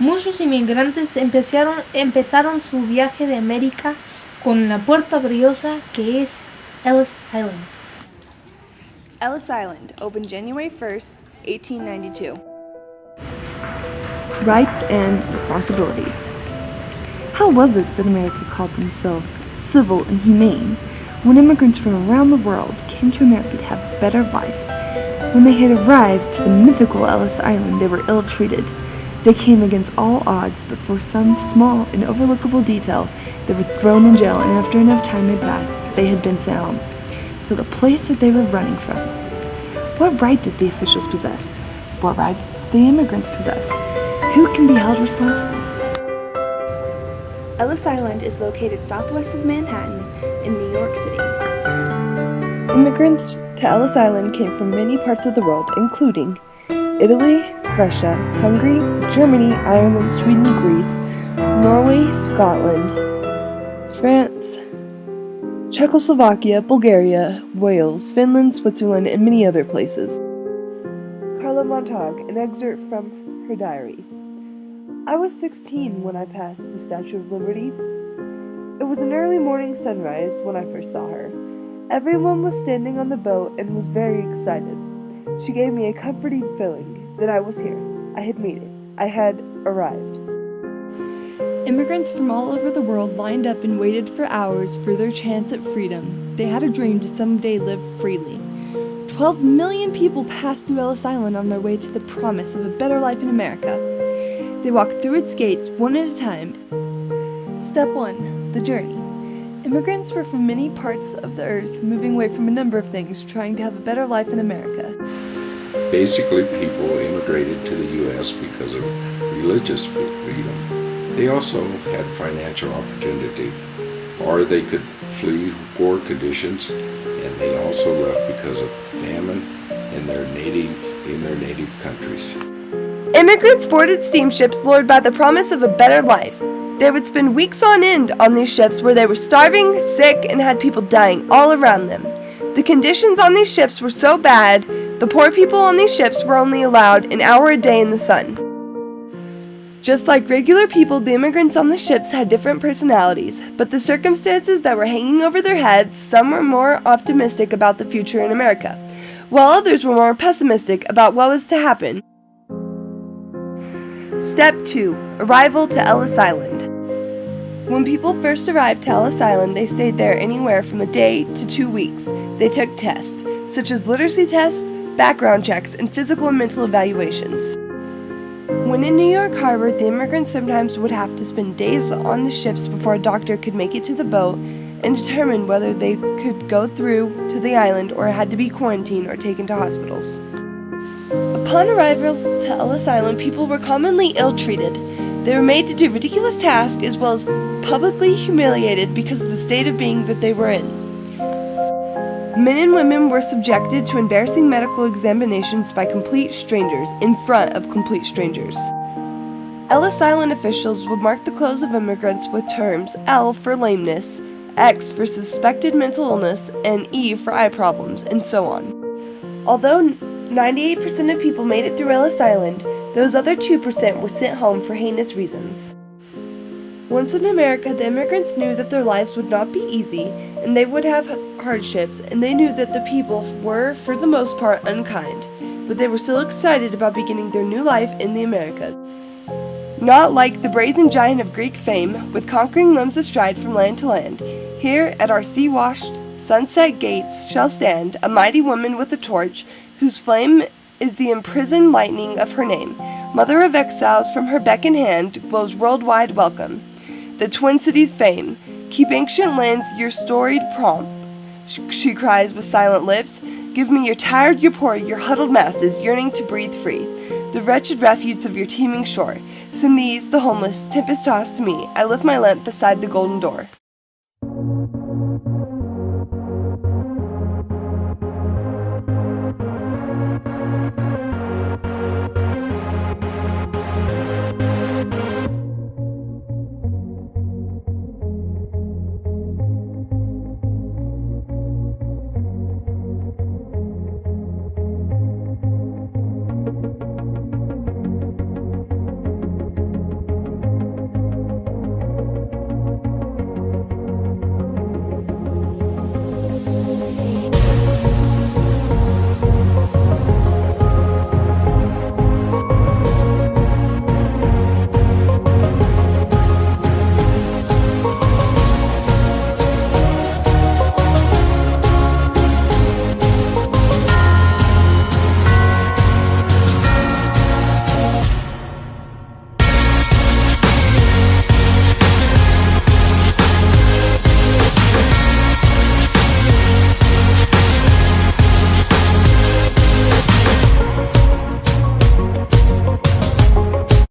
Muchos inmigrantes empezaron su viaje de América con la puerta briosa que es Ellis Island. Ellis Island opened January 1st, 1892. Rights and responsibilities. How was it that America called themselves civil and humane when immigrants from around the world came to America to have a better life? When they had arrived to the mythical Ellis Island, they were ill-treated. They came against all odds, but for some small and overlookable detail, they were thrown in jail, and after enough time had passed, they had been sent home to the place that they were running from. What right did the officials possess? What rights did the immigrants possess? Who can be held responsible? Ellis Island is located southwest of Manhattan in New York City. Immigrants to Ellis Island came from many parts of the world, including Italy, Russia, Hungary, Germany, Ireland, Sweden, Greece, Norway, Scotland, France, Czechoslovakia, Bulgaria, Wales, Finland, Switzerland, and many other places. Carla Montag, an excerpt from her diary. I was 16 when I passed the Statue of Liberty. It was an early morning sunrise when I first saw her. Everyone was standing on the boat and was very excited. She gave me a comforting feeling that I was here. I had made it. I had arrived. Immigrants from all over the world lined up and waited for hours for their chance at freedom. They had a dream to someday live freely. 12 million people passed through Ellis Island on their way to the promise of a better life in America. They walked through its gates one at a time. Step 1. The journey. Immigrants were from many parts of the earth, moving away from a number of things, trying to have a better life in America. Basically, people immigrated to the U.S. because of religious freedom. They also had financial opportunity, or they could flee war conditions, and they also left because of famine in their native countries. Immigrants boarded steamships lured by the promise of a better life. They would spend weeks on end on these ships where they were starving, sick, and had people dying all around them. The conditions on these ships were so bad, the poor people on these ships were only allowed an hour a day in the sun. Just like regular people, the immigrants on the ships had different personalities, but the circumstances that were hanging over their heads, some were more optimistic about the future in America, while others were more pessimistic about what was to happen. Step 2. Arrival to Ellis Island. When people first arrived to Ellis Island, they stayed there anywhere from a day to 2 weeks. They took tests, such as literacy tests, background checks, and physical and mental evaluations. When in New York Harbor, the immigrants sometimes would have to spend days on the ships before a doctor could make it to the boat and determine whether they could go through to the island or had to be quarantined or taken to hospitals. Upon arrival to Ellis Island, people were commonly ill-treated. They were made to do ridiculous tasks as well as publicly humiliated because of the state of being that they were in. Men and women were subjected to embarrassing medical examinations by complete strangers in front of complete strangers. Ellis Island officials would mark the clothes of immigrants with terms L for lameness, X for suspected mental illness, and E for eye problems, and so on. Although 98% of people made it through Ellis Island, those other 2% were sent home for heinous reasons. Once in America, the immigrants knew that their lives would not be easy, and they would have hardships, and they knew that the people were, for the most part, unkind, but they were still excited about beginning their new life in the Americas. Not like the brazen giant of Greek fame, with conquering limbs astride from land to land, here at our sea-washed, sunset gates shall stand a mighty woman with a torch, whose flame is the imprisoned lightning of her name. Mother of exiles, from her beck and hand glows worldwide welcome. The Twin Cities' fame, keep ancient lands your storied pomp. She cries with silent lips, give me your tired, your poor, your huddled masses, yearning to breathe free. The wretched refuse of your teeming shore. Send these, the homeless, tempest-tossed to me. I lift my lamp beside the golden door.